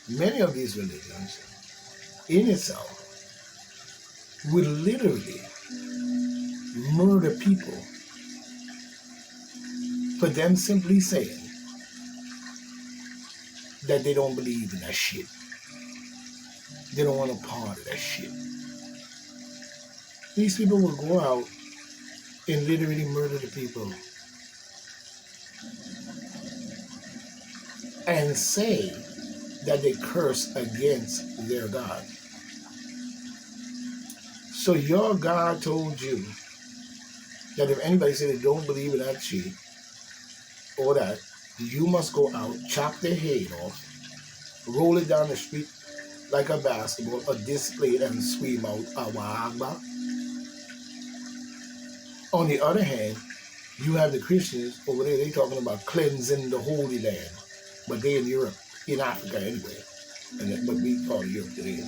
Many of these religions in itself would literally murder people for them simply saying that they don't believe in that shit. They don't want a part of that shit. These people will go out and literally murder the people and say that they curse against their God. So your God told you that if anybody said they don't believe in that shit or that, you must go out, chop their head off, roll it down the street like a basketball, or display it and scream out, Allahu Akbar. On the other hand, you have the Christians over there, they talking about cleansing the Holy Land. But they in Europe, in Africa anyway, and that's what we call Europe today.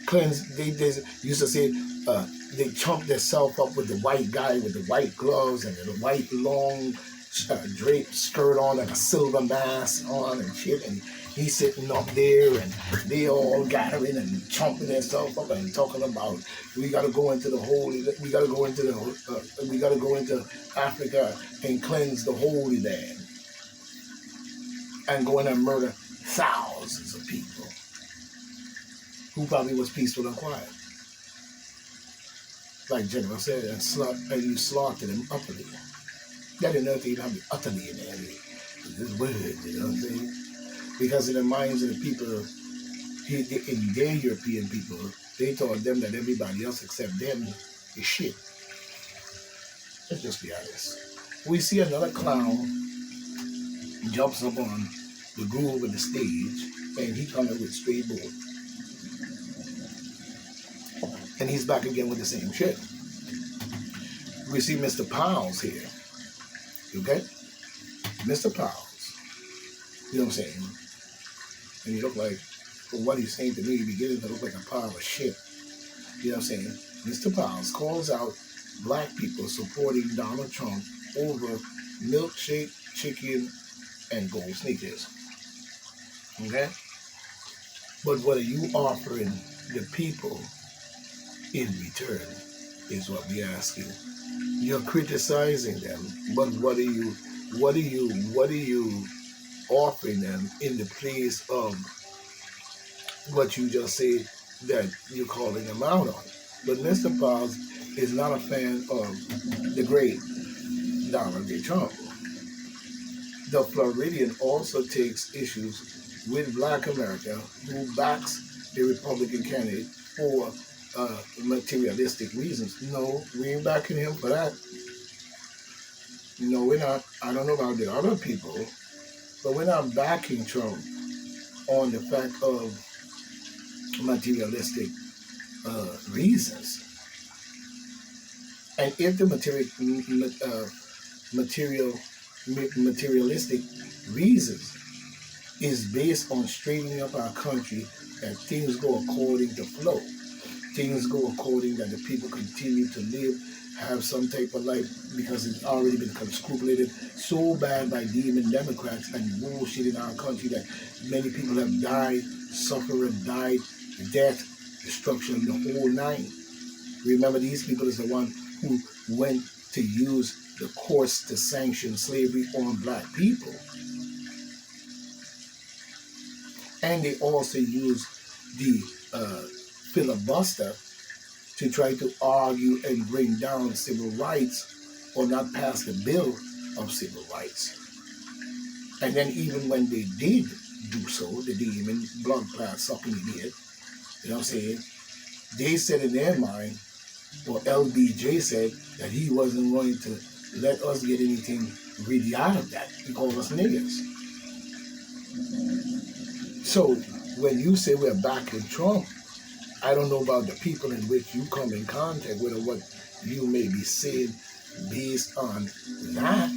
Cleanse, they used to say, they chump themselves up with the white guy with the white gloves and the white long draped skirt on and a silver mask on and shit, and he's sitting up there and they all gathering and chumping themselves up and talking about we gotta go into the holy, we gotta go into the, we gotta go into Africa and cleanse the Holy Land and go in and murder thousands of people who probably was peaceful and quiet. Like General said, and you slaughtered them utterly. That didn't know if you have to be utterly in there. This word, you know what I'm saying? Because in the minds of the people, in their European people, they told them that everybody else except them is shit. Let's just be honest. We see another clown jumps up on the groove of the stage, and he comes with straight bull. And he's back again with the same shit. We see Mr. Powell's here. Okay? Mr. Powell's. You know what I'm saying? And he look like, for what he's saying to me, he's beginning to look like a pile of shit. You know what I'm saying? Mr. Powell's calls out black people supporting Donald Trump over milkshake, chicken, and gold sneakers. Okay? But what are you offering the people in return is what we ask you. You're criticizing them, but what are you offering them in the place of what you just said that you're calling them out on? But Mr. Powell is not a fan of the great Donald J. Trump. The Floridian also takes issues with Black America, who backs the Republican candidate for materialistic reasons. No, we ain't backing him for that. No, we're not. I don't know about the other people, but we're not backing Trump on the fact of materialistic reasons. And if the materialistic reasons is based on straightening up our country, and things go according to flow, things go according that the people continue to live, have some type of life, because it's already been conscripted so bad by demon Democrats and bullshit in our country that many people have died, suffered, died, death, destruction, the whole nine. Remember, these people is the one who went to use the courts to sanction slavery on black people. And they also use the filibuster to try to argue and bring down civil rights or not pass the bill of civil rights. And then even when they did do so, the demon blood clot sucking idiot, you know what I'm saying, they said in their mind, or LBJ said, that he wasn't going to let us get anything really out of that. He called us niggers. So when you say we're backing Trump, I don't know about the people in which you come in contact with or what you may be saying based on that.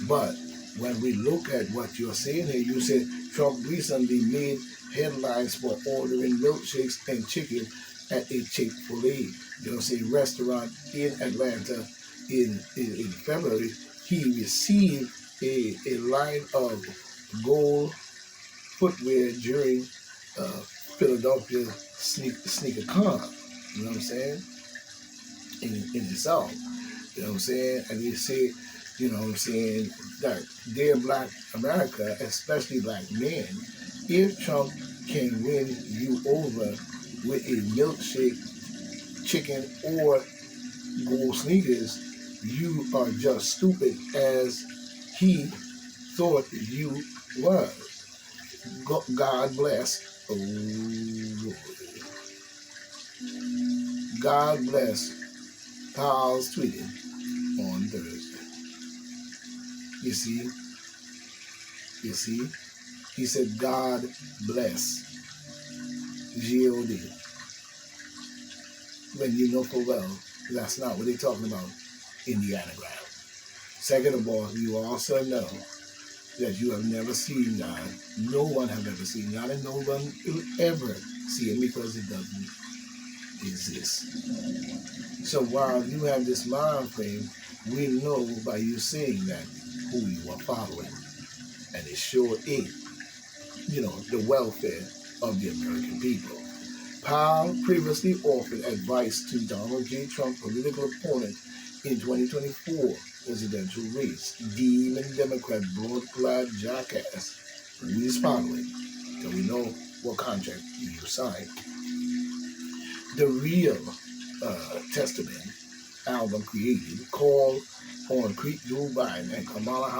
But when we look at what you're saying here, you said Trump recently made headlines for ordering milkshakes and chicken at a Chick-fil-A, restaurant in Atlanta in February. He received a line of gold footwear during Philadelphia sneaker con. You know what I'm saying? In itself. You know what I'm saying? And you see, you know what I'm saying, that dear black America, especially black men, if Trump can win you over with a milkshake, chicken, or gold sneakers, you are just stupid as he thought you was. God bless. Oh, God bless. Powell's tweeted on Thursday. You see, he said, God bless. G-O-D. When you know full well, that's not what they're talking about in the anagram. Second of all, you also know that you have never seen God. No one have ever seen God, and no one will ever see him because it doesn't exist. So while you have this mind frame, we know by you saying that who you are following. And it sure ain't, the welfare of the American people. Powell previously offered advice to Donald J. Trump, political opponent, in 2024 presidential race. Demon Democrat broad-clad jackass who is following, so we know what contract you signed. The Real Testament album created called on Joe Biden and Kamala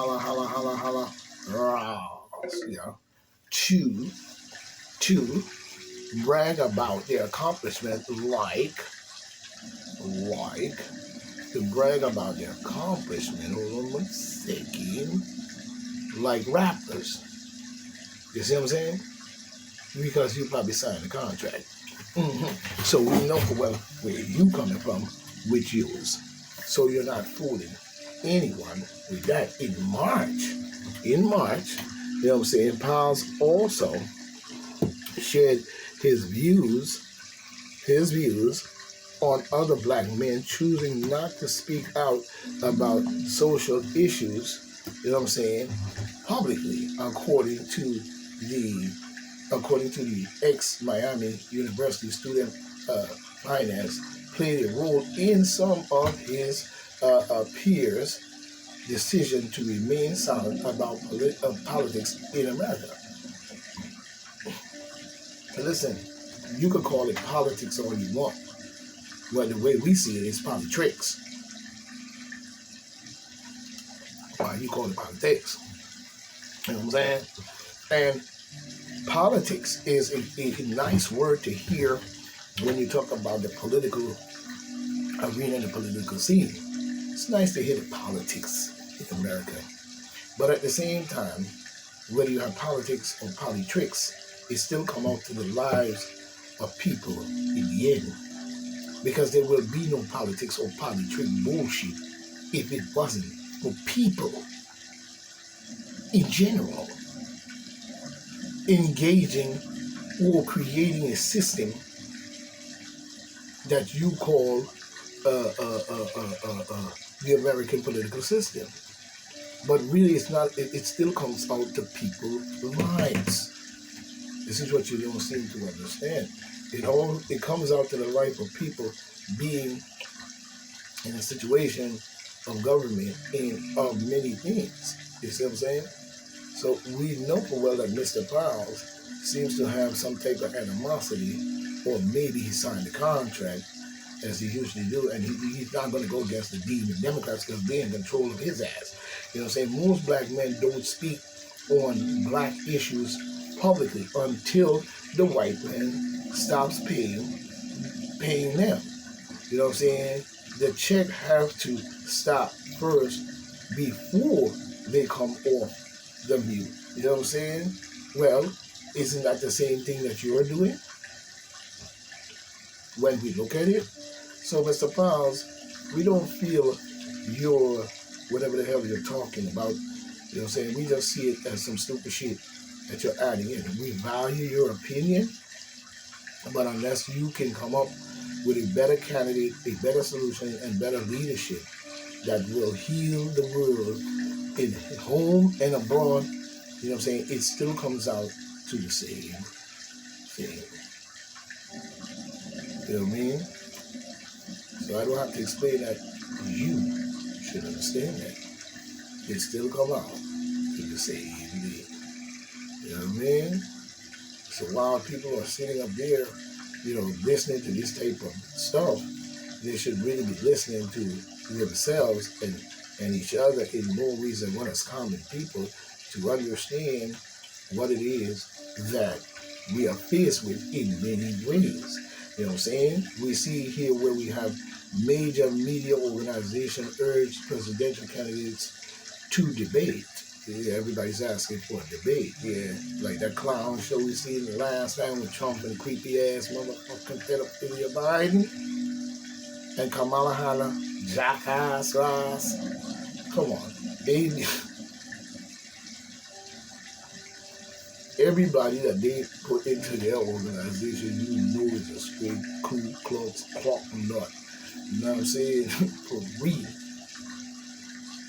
to brag about their accomplishment to brag about their accomplishment, hold on one second, like rappers. You see what I'm saying? Because you probably signed a contract. So we know for well where you coming from with yours. So you're not fooling anyone with that. In March, you know what I'm saying, Powell's also shared his views on other black men choosing not to speak out about social issues, you know what I'm saying, publicly, according to the ex-Miami University student finance played a role in some of his peers' decision to remain silent about politics in America. So listen, you could call it politics all you want. Well, the way we see it is politics. Why you call it politics? You know what I'm saying? And politics is a nice word to hear when you talk about the political arena and the political scene. It's nice to hear the politics in America. But at the same time, whether you have politics or politricks, it still come out to the lives of people in the end. Because there will be no politics or politrick bullshit if it wasn't for people in general engaging or creating a system that you call the American political system. But really it's not, it still comes out to people's lives. This is what you don't seem to understand. It comes out to the life of people being in a situation of government of many things. You see what I'm saying? So we know for well that Mr. Powell seems to have some type of animosity, or maybe he signed a contract as he usually do, and he's not going to go against the demon Democrats because they're in control of his ass. You know what I'm saying? Most black men don't speak on black issues publicly until the white man stops paying them. You know what I'm saying? The check have to stop first before they come off the mute. You know what I'm saying? Well, isn't that the same thing that you're doing when we look at it? So, Mr. Powell, we don't feel your whatever the hell you're talking about. You know what I'm saying? We just see it as some stupid shit that you're adding in. We value your opinion, but unless you can come up with a better candidate, a better solution, and better leadership that will heal the world in home and abroad, you know what I'm saying, it still comes out to the same thing. You know what I mean? So I don't have to explain that. You should understand that. It still come out to the same thing. You know what I mean? So while people are sitting up there, listening to this type of stuff, they should really be listening to themselves and each other in more ways than one as common people to understand what it is that we are faced with in many ways. You know what I'm saying? We see here where we have major media organization urge presidential candidates to debate. Yeah, everybody's asking for a debate. Yeah, like that clown show we seen the last time with Trump and creepy ass motherfucking pedophilia Biden and Kamala Harris, jackass Ross. Come on, everybody that they put into their organization, is a straight Ku Klux Klan nut. You know what I'm saying? For real.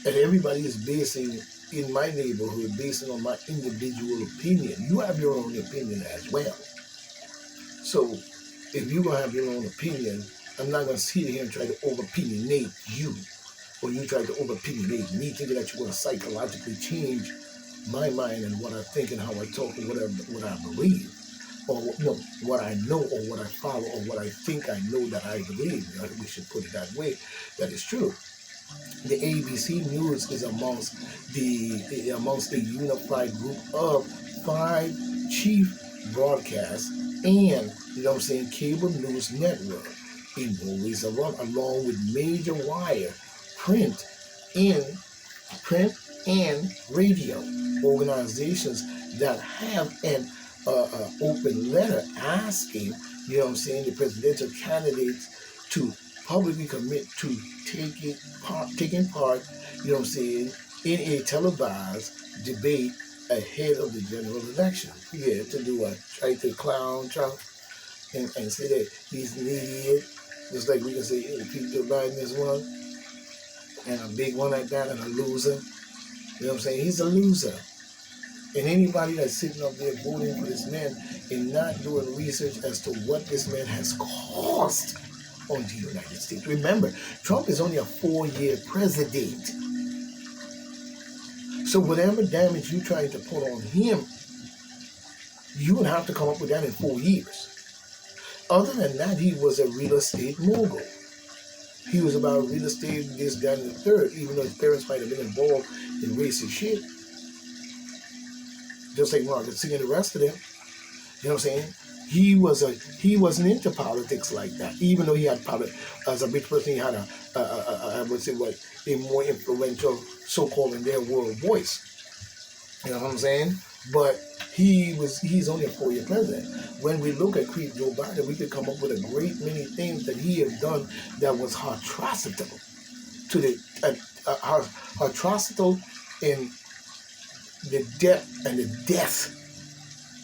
And everybody is basing, in my neighborhood, basing on my individual opinion. You have your own opinion as well. So, if you're going to have your own opinion, I'm not going to sit here and try to over-opinionate you. Or you try to over-opinionate me, thinking that you're going to psychologically change my mind and what I think and how I talk and what I believe. Or what I know or what I follow or what I think I know that I believe. We should put it that way. That is true. The ABC News is amongst a unified group of 5 chief broadcasts and, cable news network in always along with major wire, print and radio organizations that have an open letter asking, the presidential candidates to publicly commit to taking part, in a televised debate ahead of the general election. Yeah, to do what? Try to clown Trump and say that he's an idiot. Just like we can say, hey, Joe Biden is one, and a big one like that, and a loser. You know what I'm saying? He's a loser. And anybody that's sitting up there voting for this man and not doing research as to what this man has caused on the United States. Remember, Trump is only a 4-year president. So whatever damage you're trying to put on him, you would have to come up with that in 4 years. Other than that, he was a real estate mogul. He was about real estate, this, that, and the third, even though his parents might have been involved in racist shit. Just like Margaret Sanger and the rest of them. You know what I'm saying? He wasn't into politics like that. Even though he had as a rich person, he had a more influential, so-called in their world, voice. You know what I'm saying? But he's only a 4-year president. When we look at Creep Joe Biden, we could come up with a great many things that he has done that was atrocical to the atrocical in the depth and the death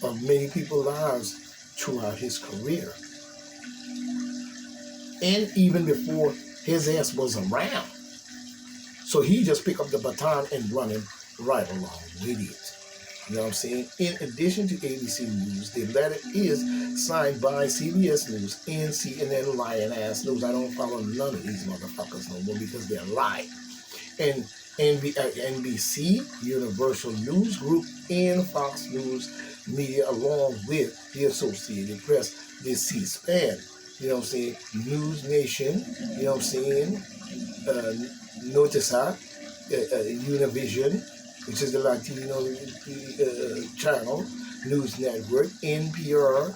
of many people's lives throughout his career. And even before his ass was around. So he just picked up the baton and run him right along with it. You know what I'm saying? In addition to ABC News, the letter is signed by CBS News and CNN Lion-ass News. I don't follow none of these motherfuckers no more because they're lying. And NBC, Universal News Group, and Fox News Media, along with the Associated Press, the C-SPAN, you know what I'm saying, News Nation, you know what I'm saying, Notisa, Univision, which is the Latino channel, News Network, NPR,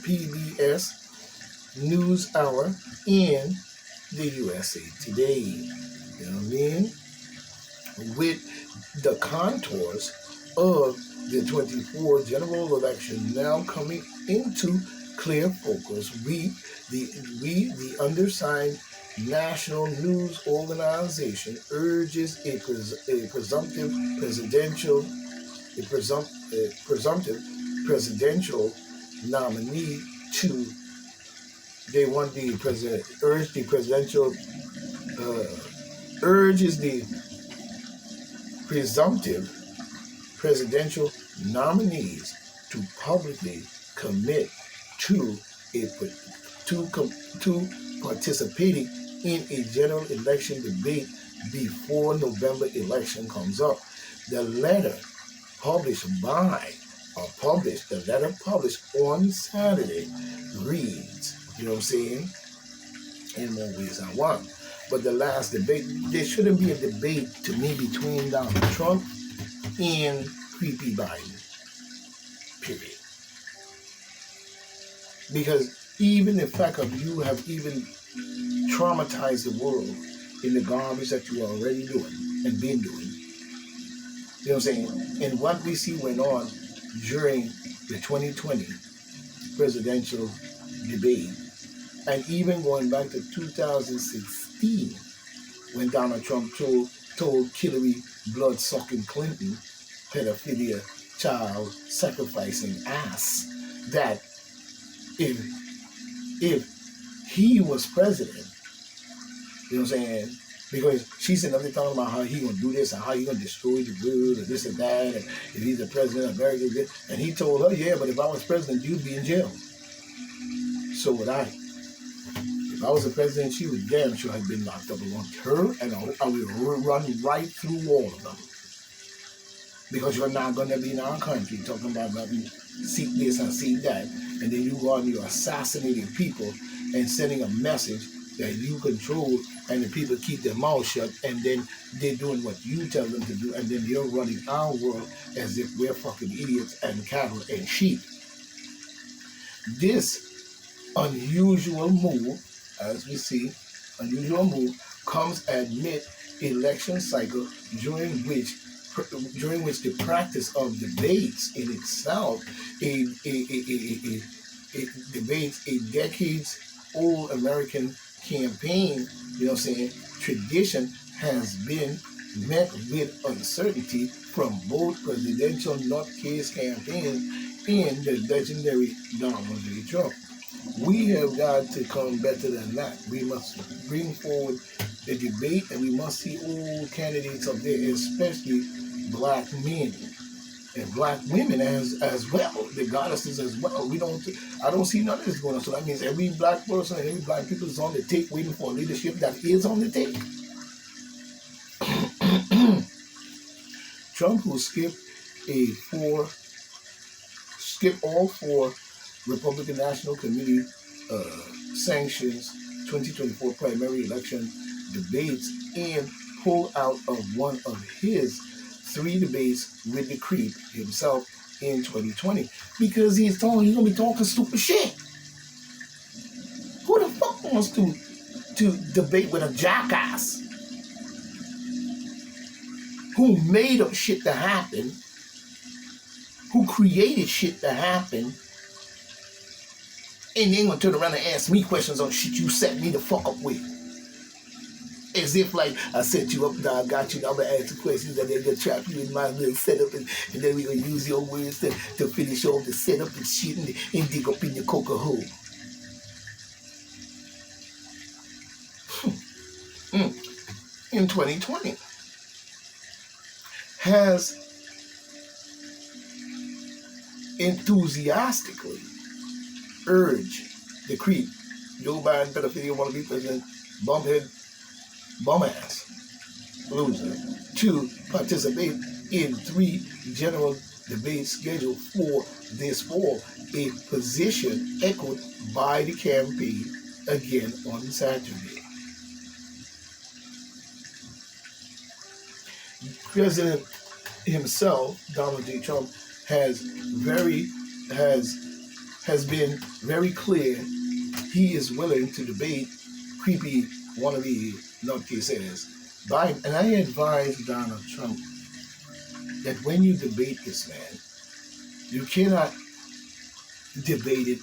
PBS, News Hour, and the USA Today. You know what I mean? With the contours of the 24 general election now coming into clear focus, we, the undersigned National News Organization, urges a presumptive presidential nominee to. They want the president urges the presumptive presidential nominees to publicly commit to to participating in a general election debate before November election comes up. The letter the letter published on Saturday reads, you know what I'm saying, in more ways than one. But the last debate, there shouldn't be a debate to me between Donald Trump and creepy Biden, period. Because even the fact of you have even traumatized the world in the garbage that you are already doing and been doing. You know what I'm saying? And what we see went on during the 2020 presidential debate, and even going back to 2016, when Donald Trump told Hillary blood-sucking Clinton, pedophilia, child sacrificing ass, that if he was president, you know what I'm saying? Because she's sitting up there talking about how he gonna do this and how he gonna destroy the world and this and that, and if he's the president of America, and he told her, yeah, but if I was president, you'd be in jail. So would I. If I was the president, she would damn sure have been locked up along her, and I would run right through all of them. Because you're not gonna be in our country talking about nothing, seek this and seek that, and then you go on, you're assassinating people and sending a message that you control, and the people keep their mouths shut, and then they're doing what you tell them to do, and then you're running our world as if we're fucking idiots and cattle and sheep. This unusual move, as we see, comes at mid-election cycle during which the practice of debates in itself, debates a decades-old American campaign, you know what I'm saying, tradition has been met with uncertainty from both presidential nutcase campaigns and the legendary Donald J. Trump. We have got to come better than that. We must bring forward the debate, and we must see all candidates up there, especially black men and black women as well, the goddesses as well. I don't see none of this going on. So that means every black person and every black people is on the tape waiting for leadership that is on the tape. Trump will skip all four Republican National Committee sanctions 2024 primary election debates and pull out of one of his 3 debates with the creep himself in 2020 because he's gonna be talking stupid shit. Who the fuck wants to debate with a jackass who made up shit to happen, who created shit to happen, and then gonna turn around and ask me questions on shit you set me the fuck up with? As if like I set you up, now I got you, now I'm gonna ask you questions and then gonna trap you in my little setup, and then we're gonna use your words to finish off the setup and shit and dig up in your coca hole. In 2020 has enthusiastically urged the creep, Joe Biden, pedophilia, wanna be president, bumphead, bum-ass loser, to participate in 3 general debates scheduled for this fall, a position echoed by the campaign again on Saturday. President himself, Donald J. Trump, has been very clear he is willing to debate creepy wannabe nutcases Biden. And I advise Donald Trump that when you debate this man, you cannot debate it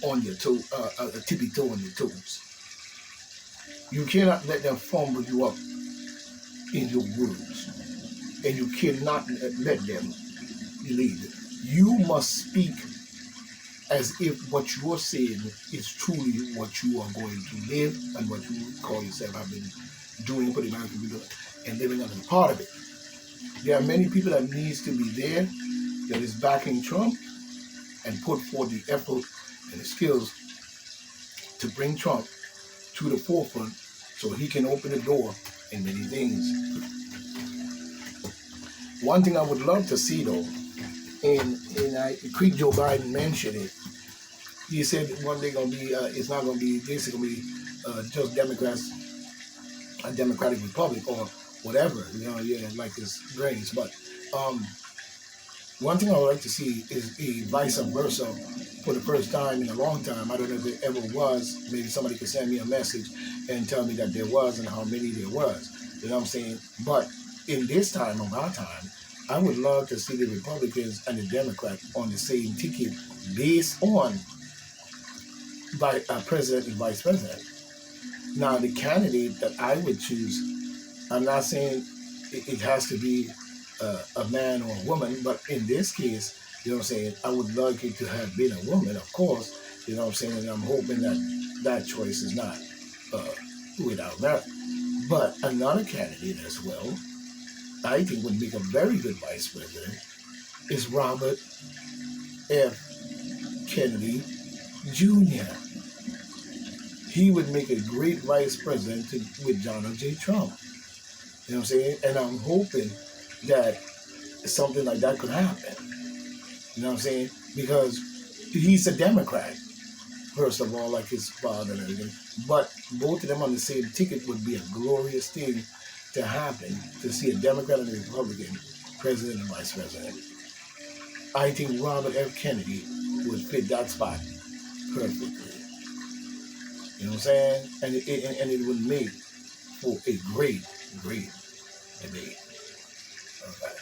on your toe, tippy toe on your toes. You cannot let them fumble you up in your words, and you cannot let them believe it. You must speak as if what you are saying is truly what you are going to live and what you call yourself have been doing for the American people and living as a part of it. There are many people that needs to be there that is backing Trump, and put forth the effort and the skills to bring Trump to the forefront so he can open the door in many things. One thing I would love to see though, and I think Joe Biden mentioned it. He said one day gonna be it's not gonna be this, it's gonna be just Democrats, a Democratic Republic or whatever, like his brains. But one thing I would like to see is a vice versa for the first time in a long time. I don't know if there ever was. Maybe somebody could send me a message and tell me that there was and how many there was. You know what I'm saying? But in this time of our time, I would love to see the Republicans and the Democrats on the same ticket based on by president and vice president. Now, the candidate that I would choose, I'm not saying it has to be a man or a woman, but in this case, you know what I'm saying, I would like it to have been a woman, of course, you know what I'm saying, and I'm hoping that that choice is not without merit. But another candidate as well, I think would make a very good vice president, is Robert F. Kennedy Jr. He would make a great vice president with Donald J. Trump. You know what I'm saying? And I'm hoping that something like that could happen. You know what I'm saying? Because he's a Democrat, first of all, like his father and everything. But both of them on the same ticket would be a glorious thing to happen, to see a Democrat and a Republican president and vice president. I think Robert F. Kennedy would fit that spot perfectly. You know what I'm saying? And it would make for a great debate. Okay.